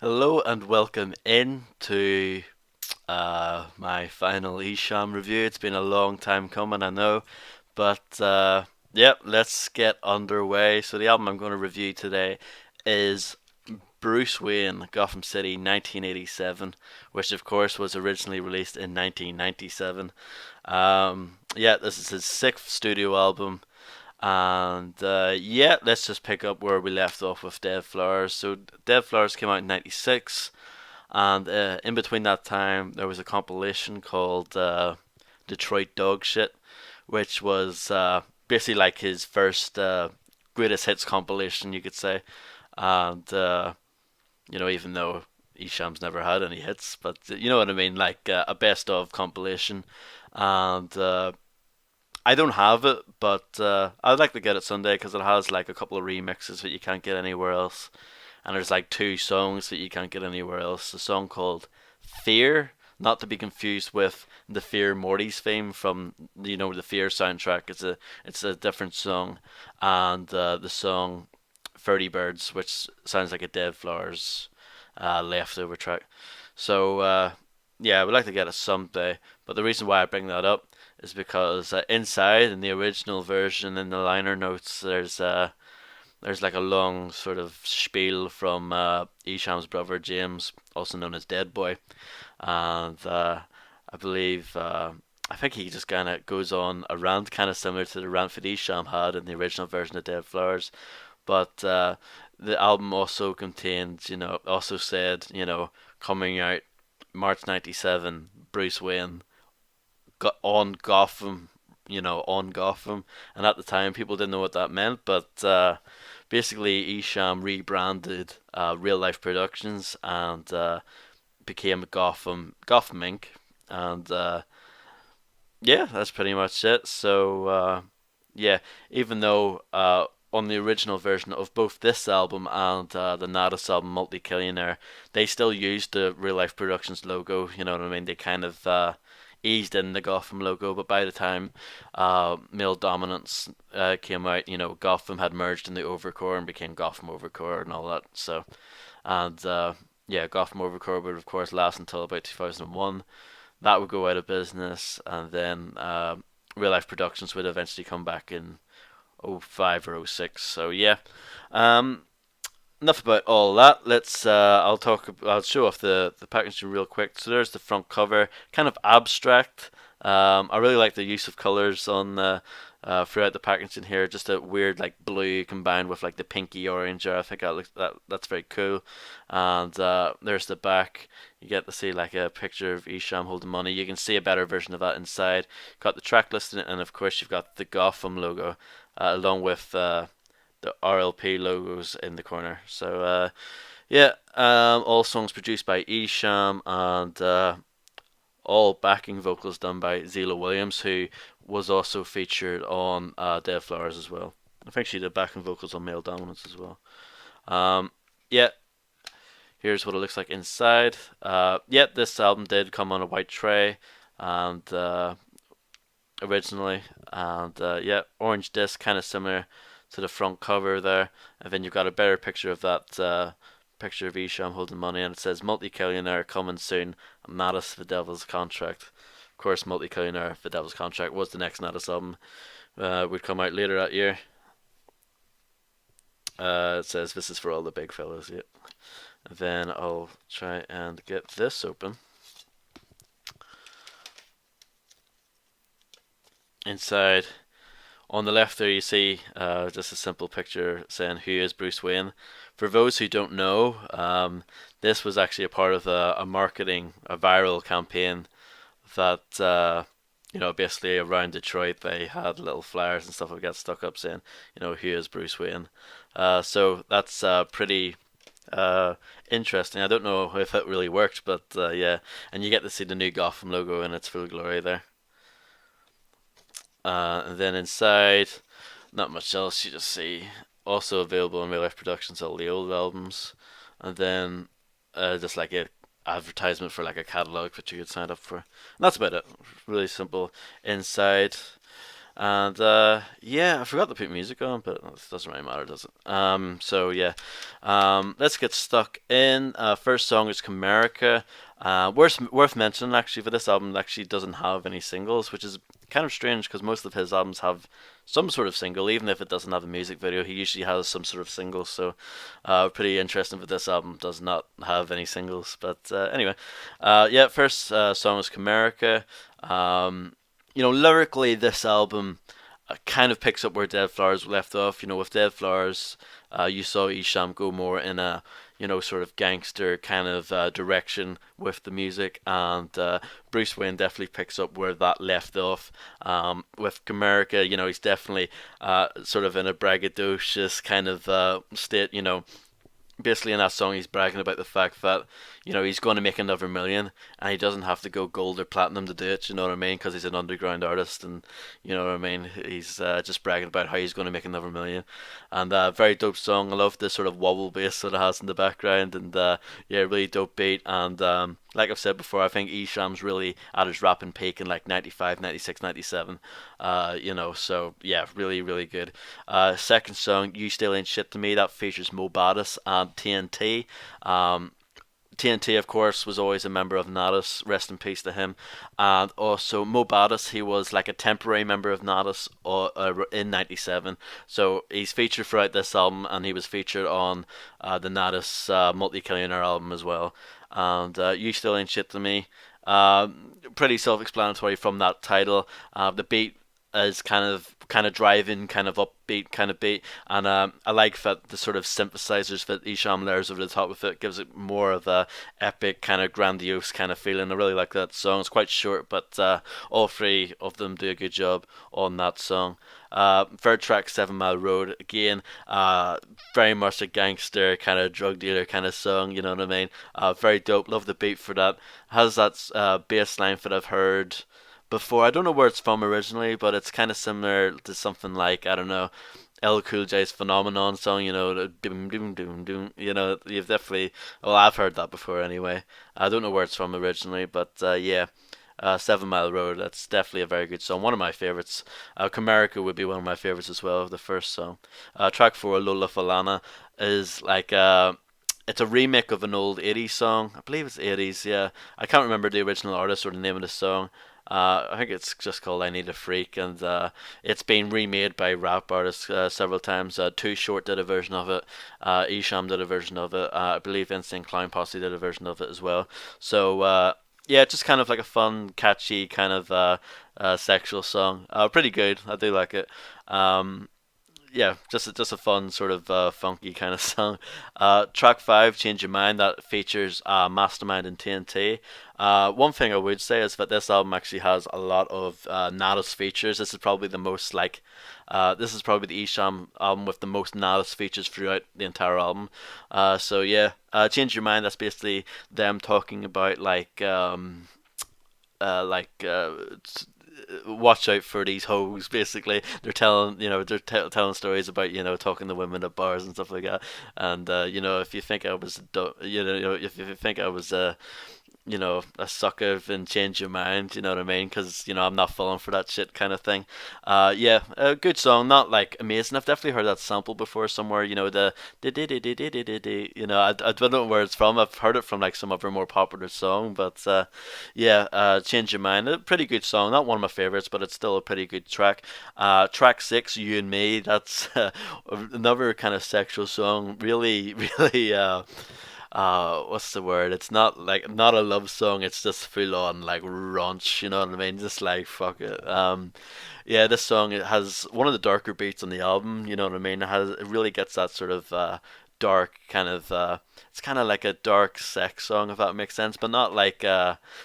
Hello and welcome in to my final Esham review. It's been a long time coming, I know, but yep, let's get underway. So the album I'm going to review today is Bruce Wayne, Gotham City, 1987, which of course was originally released in 1997. Yeah, this is his sixth studio album. And yeah, let's just pick up where we left off with Dead Flowers. So Dead Flowers came out in '96, and in between that time, there was a compilation called Detroit Dog Shit, which was basically like his first greatest hits compilation, you could say. And even though Esham's never had any hits, but you know what I mean, like a best of compilation. And I don't have it, but I'd like to get it someday because it has like a couple of remixes that you can't get anywhere else, and there's like two songs that you can't get anywhere else. A song called Fear, not to be confused with the Fear Morty's theme from the Fear soundtrack. It's a different song, and the song 30 Birds, which sounds like a Dead Flowers leftover track. So yeah, I would like to get it someday. But the reason why I bring that up is because inside in the original version in the liner notes there's like a long sort of spiel from Esham's brother James, also known as Dead Boy, and I believe I think he just kind of goes on a rant, kind of similar to the rant that Esham had in the original version of Dead Flowers. But the album also contains, also said, coming out March '97, Bruce Wayne got on Gotham, on Gotham. And at the time, people didn't know what that meant, but basically, Esham rebranded Real Life Productions and became Gotham Inc. And yeah, that's pretty much it. So yeah, even though on the original version of both this album and the Nadas album, Multi-Killionaire, they still used the Real Life Productions logo. You know what I mean? They kind of eased in the Gotham logo, but by the time Male Dominance came out, Gotham had merged in the Overcore and became Gotham Overcore and all that. So, and yeah, Gotham Overcore would of course last until about 2001. That would go out of business, and then Real Life Productions would eventually come back in '05 or '06. So yeah, um, enough about all that. Let's I'll show off the packaging real quick. So there's the front cover, kind of abstract. I really like the use of colors on throughout the packaging here. Just a weird like blue combined with like the pinky orange. I think that's very cool. And there's the back. You get to see like a picture of Esham holding money. You can see a better version of that inside. Got the track listing, and of course you've got the Gotham logo along with the RLP logos in the corner. So yeah, all songs produced by Esham and all backing vocals done by Zila Williams, who was also featured on Dead Flowers as well. I think she did backing vocals on Male Dominance as well. Yeah, here's what it looks like inside. Yeah, this album did come on a white tray, and originally, and yeah, orange disc, kind of similar to the front cover there, and then you've got a better picture of that picture of Esham holding money, and it says multi-killionaire coming soon, Nadas the Devil's Contract. Of course, multi-killionaire the Devil's Contract was the next Nadas album, would come out later that year. It says this is for all the big fellas, yeah. And then I'll try and get this open. Inside, on the left there, you see just a simple picture saying who is Bruce Wayne. For those who don't know, this was actually a part of a marketing, a viral campaign that basically around Detroit they had little flyers and stuff that got stuck up saying, who is Bruce Wayne. So that's pretty interesting. I don't know if it really worked, but yeah, and you get to see the new Gotham logo in its full glory there. And then inside, not much else. You just see also available in Real Life Productions all the old albums, and then just like a advertisement for like a catalog that you could sign up for. And that's about it. Really simple inside. And yeah, I forgot to put music on, but it doesn't really matter, does it? So yeah, let's get stuck in. First song is Comerica. Worth mentioning actually for this album, it actually doesn't have any singles, which is kind of strange because most of his albums have some sort of single, even if it doesn't have a music video. He usually has some sort of single, so pretty interesting. But this album does not have any singles. But anyway, yeah, first song is Comerica. Um, lyrically, this album kind of picks up where Dead Flowers left off. With Dead Flowers, you saw Esham go more in a, sort of gangster kind of direction with the music, and Bruce Wayne definitely picks up where that left off. With America, he's definitely sort of in a braggadocious kind of state. Basically in that song he's bragging about the fact that he's going to make another million and he doesn't have to go gold or platinum to do it, you know what I mean, because he's an underground artist. And you know what I mean, he's just bragging about how he's going to make another million. And very dope song. I love the sort of wobble bass that it has in the background. And yeah, really dope beat. And like I've said before, I think Esham's really at his rapping peak in like 95, 96, 97. So yeah, really, really good. Second song, You Still Ain't Shit to Me, that features Mo Badis and TNT. Um, TNT, of course, was always a member of Natus. Rest in peace to him. And also Mo Badis, he was like a temporary member of Natus in '97. So he's featured throughout this album, and he was featured on the Natus Multi-Millionaire album as well. And You Still Ain't Shit to Me. Pretty self-explanatory from that title. The beat is kind of driving, kind of upbeat kind of beat, and I like that the sort of synthesizers that Esham layers over the top of it gives it more of a epic kind of grandiose kind of feeling. I really like that song. It's quite short, but all three of them do a good job on that song. Third track, 7 Mile Road, again, very much a gangster kind of drug dealer kind of song. You know what I mean? Very dope. Love the beat for that. Has that bass line that I've heard before. I don't know where it's from originally, but it's kind of similar to something like, I don't know, L Cool J's Phenomenon song. The doom doom doom doom. You've definitely. Well, I've heard that before anyway. I don't know where it's from originally, but yeah. 7 Mile Road, that's definitely a very good song. One of my favorites. Comerica would be one of my favorites as well, the first song. Track 4, Lola Falana, is like it's a remake of an old 80s song. I believe it's 80s, yeah. I can't remember the original artist or the name of the song. I think it's just called I Need a Freak, and it's been remade by rap artists several times. Too Short did a version of it, Esham did a version of it, I believe Insane Clown Posse did a version of it as well. So, yeah, just kind of like a fun, catchy, kind of sexual song. Pretty good, I do like it. Um, yeah, just a fun sort of funky kind of song. Track 5, Change Your Mind, that features Mastermind and TNT. One thing I would say is that this album actually has a lot of Natus features. This is probably the Esham album with the most Natus features throughout the entire album. So yeah, Change Your Mind. That's basically them talking about like watch out for these hoes. Basically, they're telling telling stories about talking to women at bars and stuff like that. And if you think I was if you think I was a sucker and change your mind, you know what I mean? Because, I'm not falling for that shit kind of thing. Yeah, a good song, not like amazing. I've definitely heard that sample before somewhere, I don't know where it's from. I've heard it from like some other more popular song, but yeah, Change Your Mind, a pretty good song. Not one of my favorites, but it's still a pretty good track. Track 6, You and Me, that's another kind of sexual song. Really, really, what's the word? It's not a love song. It's just full on like raunch. You know what I mean? Just like fuck it. Yeah, this song, it has one of the darker beats on the album. You know what I mean? It really gets that sort of dark kind of. It's kind of like a dark sex song, if that makes sense, but not like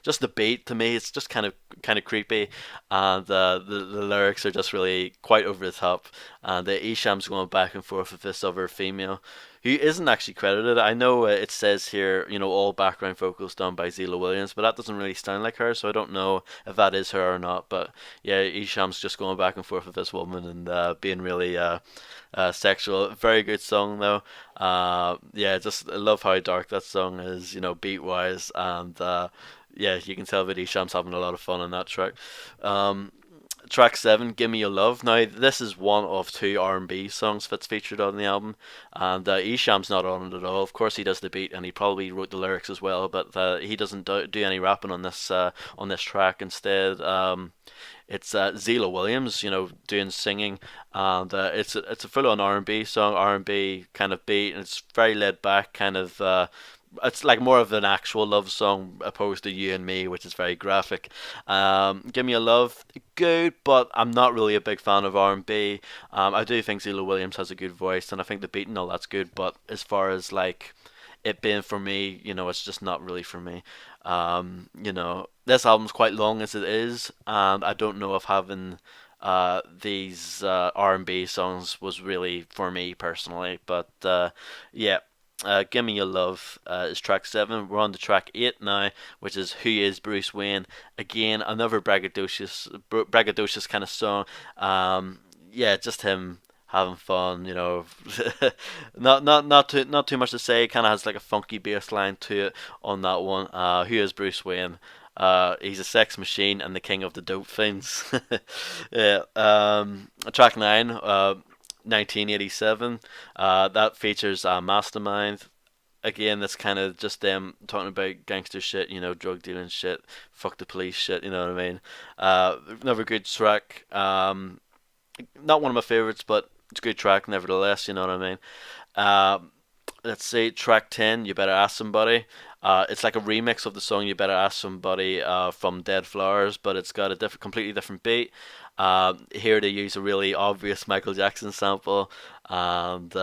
just the beat to me. It's just kind of creepy, and the lyrics are just really quite over the top. And Esham's going back and forth with this other female who isn't actually credited. I know it says here, all background vocals done by Zila Williams, but that doesn't really sound like her, so I don't know if that is her or not. But yeah, Esham's just going back and forth with this woman and being really sexual. Very good song though. Yeah, just I love how dark that song is, beat wise, and yeah, you can tell that Esham's having a lot of fun on that track. Um, Track 7, Give Me Your Love. Now, this is one of two R&B songs that's featured on the album, and Esham's not on it at all. Of course, he does the beat, and he probably wrote the lyrics as well, but he doesn't do any rapping on this track. Instead, it's Zila Williams, doing singing, and it's a full-on R&B song, R&B kind of beat, and it's very laid back, kind of. It's like more of an actual love song opposed to You and Me, which is very graphic. Give Me a Love, good, but I'm not really a big fan of R&B. I do think Zila Williams has a good voice, and I think the beat and all that's good. But as far as like it being for me, it's just not really for me. This album's quite long as it is, and I don't know if having these R&B songs was really for me personally. But yeah, Give Me Your Love is track 7. We're on to track 8 now, which is Who Is Bruce Wayne. Again, another braggadocious kind of song. Yeah, just him having fun, not too much to say. Kind of has like a funky bass line to it on that one. Who is Bruce Wayne? He's a sex machine and the king of the dope fiends. Yeah. Track 9. 1987. That features Mastermind. Again, that's kind of just them talking about gangster shit, drug dealing shit, fuck the police shit, you know what I mean? Another good track. Not one of my favorites, but it's a good track nevertheless, you know what I mean? Let's say track 10, You Better Ask Somebody. It's like a remix of the song You Better Ask Somebody from Dead Flowers, but it's got a completely different beat. Here they use a really obvious Michael Jackson sample, and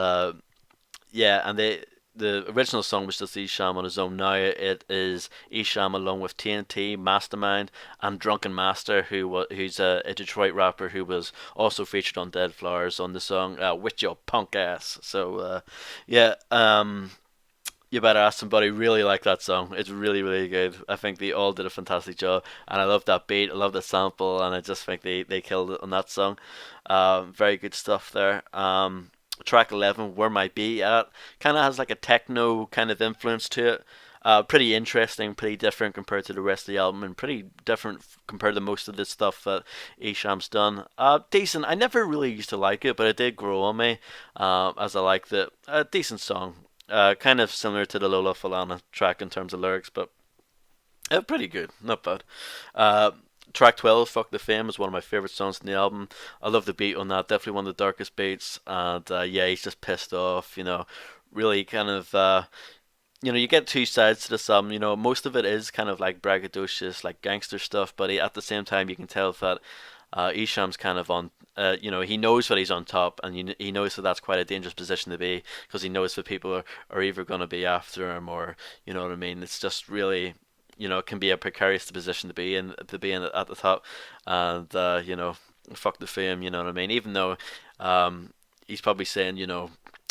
yeah, and the original song was just Esham on his own. Now it is Esham along with TNT, Mastermind, and Drunken Master, who's a Detroit rapper who was also featured on Dead Flowers on the song "With Your Punk Ass." So yeah, You Better Ask Somebody. Really like that song. It's really, really good. I think they all did a fantastic job, and I love that beat. I love the sample, and I just think they killed it on that song. Very good stuff there. Track 11, Where My Be At, kind of has like a techno kind of influence to it. Pretty interesting, pretty different compared to the rest of the album, and pretty different compared to most of the stuff that Esham's done. Decent. I never really used to like it, but it did grow on me as I liked it. A decent song. Kind of similar to the Lola Falana track in terms of lyrics, but pretty good, not bad. Track 12, Fuck the Fame, is one of my favourite songs in the album. I love the beat on that, definitely one of the darkest beats, and yeah, he's just pissed off, really kind of, you get two sides to this album, most of it is kind of like braggadocious, like gangster stuff, but at the same time you can tell that Isham's kind of on, he knows that he's on top, and he knows that that's quite a dangerous position to be, because he knows that people are either going to be after him, or, you know what I mean, it's just really, it can be a precarious position to be in at the top, and fuck the fame, you know what I mean. Even though he's probably saying,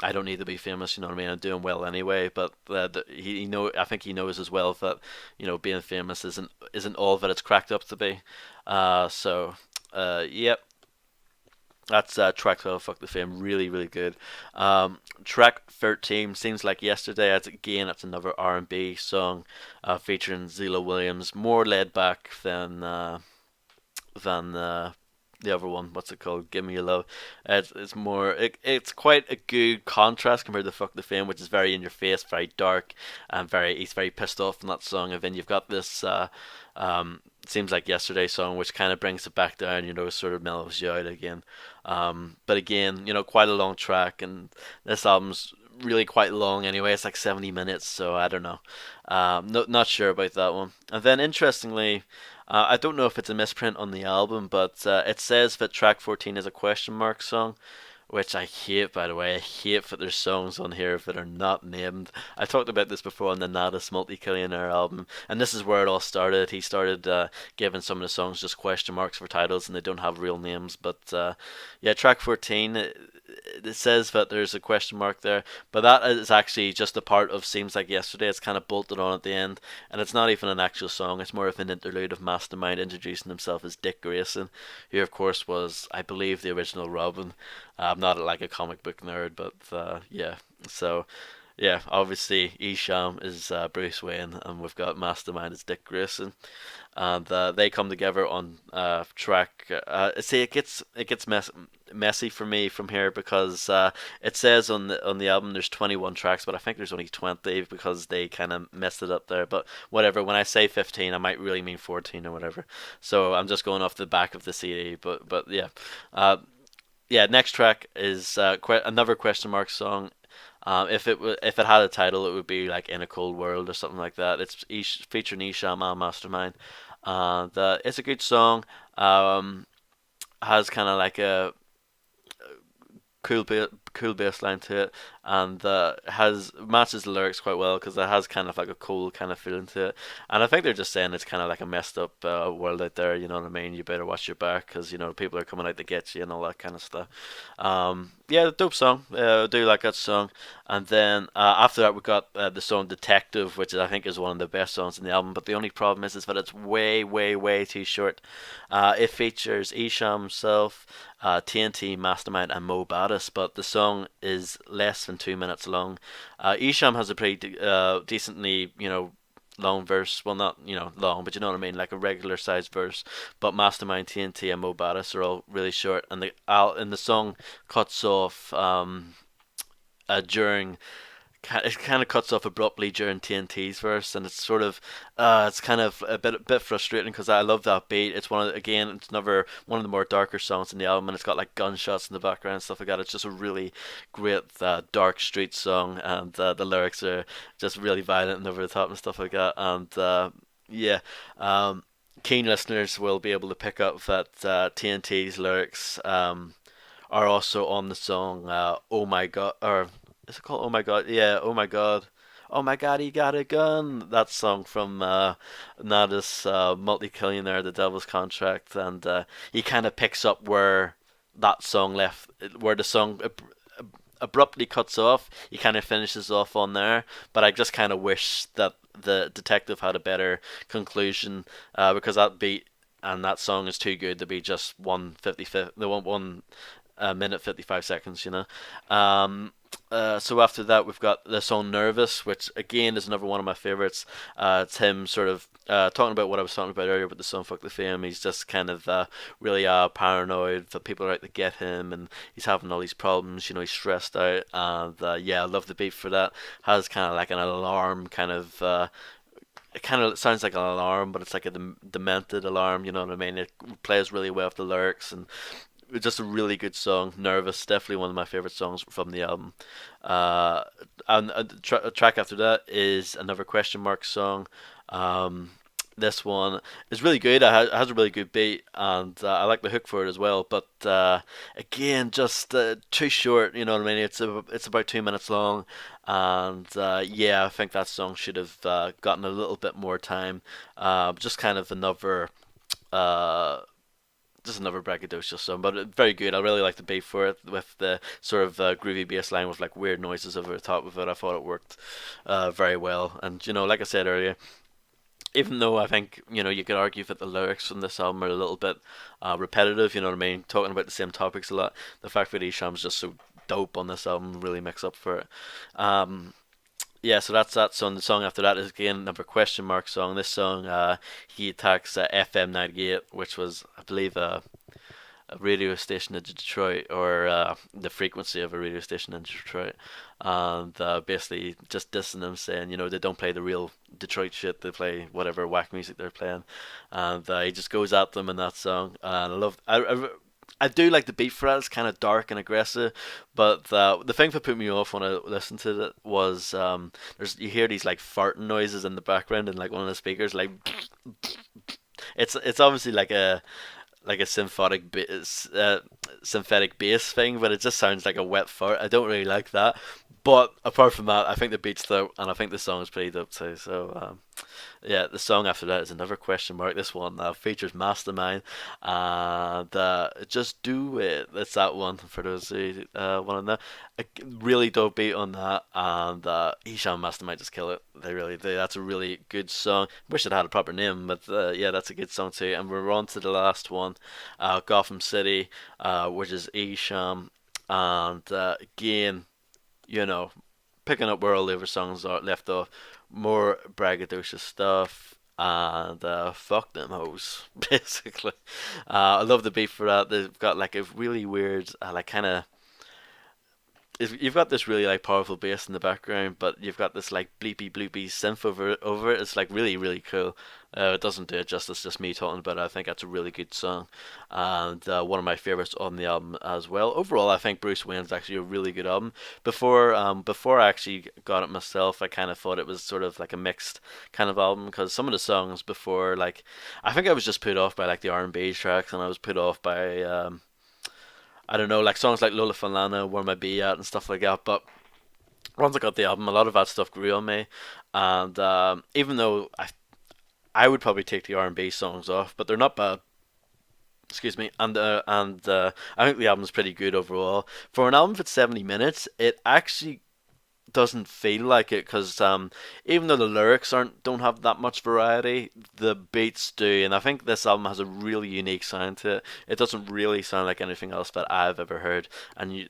I don't need to be famous, you know what I mean. I'm doing well anyway, but I think he knows as well that being famous isn't all that it's cracked up to be. Yep. That's track 12, Fuck the Fame, really, really good. Track 13, Seems Like Yesterday, that's another R&B song featuring Zila Williams, more laid back than the other one. What's it called? Give Me Your Love. It's quite a good contrast compared to Fuck the Fame, which is very in your face, very dark, and he's very pissed off in that song. And then you've got this Seems Like Yesterday song, which kind of brings it back down, sort of mellows you out again. But again, quite a long track, and this album's really quite long anyway. It's like 70 minutes, so I don't know. Not sure about that one. And then interestingly, I don't know if it's a misprint on the album, but it says that track 14 is a question mark song, which I hate, by the way. I hate that there's songs on here that are not named. I talked about this before on the Nadas Multicillionaire album, and this is where it all started. He started giving some of the songs just question marks for titles, and they don't have real names. But yeah, track 14, it says that there's a question mark there, but that is actually just a part of Seems Like Yesterday. It's kind of bolted on at the end, and it's not even an actual song. It's more of an interlude of Mastermind introducing himself as Dick Grayson, who of course was, I believe, the original Robin. I'm not like a comic book nerd, but yeah. So yeah, obviously Esham is Bruce Wayne, and we've got Mastermind as Dick Grayson, and they come together on track. See, it gets messy for me from here because it says on the album there's 21 tracks, but I think there's only 20 because they kind of messed it up there. But whatever. When I say 15, I might really mean 14 or whatever. So I'm just going off the back of the CD. But yeah, uh, yeah. Next track is another question mark song. If it had a title, it would be like In a Cold World or something like that. It's featuring Esham and Mastermind, and it's a good song. Um, has kind of like a cool bass line to it, and has matches the lyrics quite well because it has kind of like a cool kind of feeling to it. And I think they're just saying it's kind of like a messed up world out there. You know what I mean? You better watch your back because people are coming out to get you and all that kind of stuff. Yeah, dope song. I do like that song. And then after that, we got the song "Detective," which I think is one of the best songs in the album. But the only problem is that it's way, way, way too short. It features Esham himself, TNT, Mastermind, and Mo Battis, but the song is less than 2 minutes long. Esham has a pretty decently, long verse. Well, not long, but you know what I mean, like a regular sized verse. But Mastermind, TNT, and Mo Battis are all really short, and the song cuts off during it kind of cuts off abruptly during TNT's verse, and it's kind of a bit frustrating because I love that beat. It's it's another one of the more darker songs in the album, and it's got like gunshots in the background and stuff like that. It's just a really great dark street song, and the lyrics are just really violent and over the top and stuff like that. And yeah, um, keen listeners will be able to pick up that TNT's lyrics are also on the song "Oh My God," or is it called "Oh My God"? Yeah, "Oh My God." Oh my God, he got a gun! That song from Nada's multi-billionaire, The Devil's Contract, and he kind of picks up where that song left, where the song abruptly cuts off. He kind of finishes off on there, but I just kind of wish that the detective had a better conclusion because that beat and that song is too good to be just 155 the one minute 55 seconds, so after that, we've got the song "Nervous," which again is another one of my favorites. It's him sort of talking about what I was talking about earlier with the song "Fuck the Fame." He's just kind of really paranoid that people are out to get him, and he's having all these problems. He's stressed out, and yeah, I love the beat for that. Has kind of like an alarm kind of. It kind of sounds like an alarm, but it's like a demented alarm. You know what I mean? It plays really well with the lyrics, and just a really good song. Nervous, definitely one of my favorite songs from the album. Uh, and a track after that is another question mark song. Um, this one is really good. It has a really good beat, and I like the hook for it as well. But again, just too short. You know what I mean? It's about 2 minutes long, and yeah, I think that song should have gotten a little bit more time. Just kind of uh, another braggadocious song, but very good. I really like the beat for it with the sort of groovy bass line with like weird noises over the top of it. I thought it worked very well. And like I said earlier, even though I think you could argue that the lyrics from this album are a little bit repetitive, you know what I mean, talking about the same topics a lot. The fact that Esham's just so dope on this album really makes up for it. Um, yeah, so that's that song. The song after that is again another question mark song. This song, he attacks FM 98, which was, I believe, a radio station in Detroit, or the frequency of a radio station in Detroit, and basically just dissing them, saying they don't play the real Detroit shit, they play whatever whack music they're playing, and he just goes at them in that song. And I do like the beat for that. It's kind of dark and aggressive, but the thing that put me off when I listened to it was you hear these like farting noises in the background and like one of the speakers like it's obviously like a synthetic bass thing, but it just sounds like a wet fart. I don't really like that. But apart from that, I think the beat's dope, and I think the song is pretty dope too. So yeah, the song after that is another question mark. This one features Mastermind, and just do it. It's that one for those who want to know. A really dope beat on that, and Esham and Mastermind just kill it. They really do. That's a really good song. Wish it had a proper name, but yeah, that's a good song too. And we're on to the last one, Gotham City, which is Esham, and again, you know, picking up where all the other songs are left off, more braggadocious stuff. And fuck them hoes, basically. I love the beat for that. They've got like a really weird, like kind of you've got this really like powerful bass in the background, but you've got this like bleepy bloopy synth over it. It's like really cool. It doesn't do it justice, just me talking about it. I think that's a really good song, and one of my favorites on the album as well. Overall, I think Bruce Wayne's actually a really good album. Before I actually got it myself, I kind of thought it was sort of like a mixed kind of album because some of the songs before, like, I think I was just put off by like the R&B tracks, and I was put off by I don't know, like songs like Lola Falana, Where My Be At, and stuff like that. But once I got the album, a lot of that stuff grew on me, and even though I would probably take the R&B songs off, but they're not bad. Excuse me, and I think the album's pretty good overall. For an album that's 70 minutes, it actually doesn't feel like it because even though the lyrics aren't don't have that much variety, the beats do, and I think this album has a really unique sound to it. It doesn't really sound like anything else that I've ever heard, and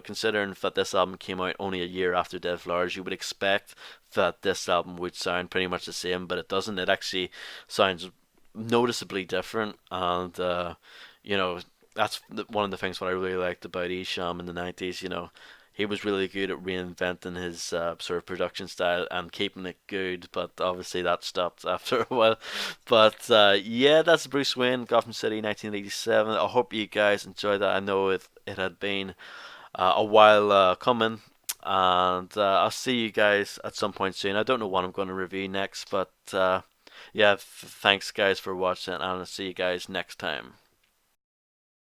considering that this album came out only a year after Dead Flowers, you would expect that this album would sound pretty much the same, but it doesn't. It actually sounds noticeably different, and you know that's one of the things what I really liked about Esham in the 90s. He was really good at reinventing his sort of production style and keeping it good, but obviously that stopped after a while. But yeah, that's Bruce Wayne, Gotham City, 1987. I hope you guys enjoyed that. I know it had been a while coming, and I'll see you guys at some point soon. I don't know what I'm going to review next, but yeah, thanks guys for watching, and I'll see you guys next time.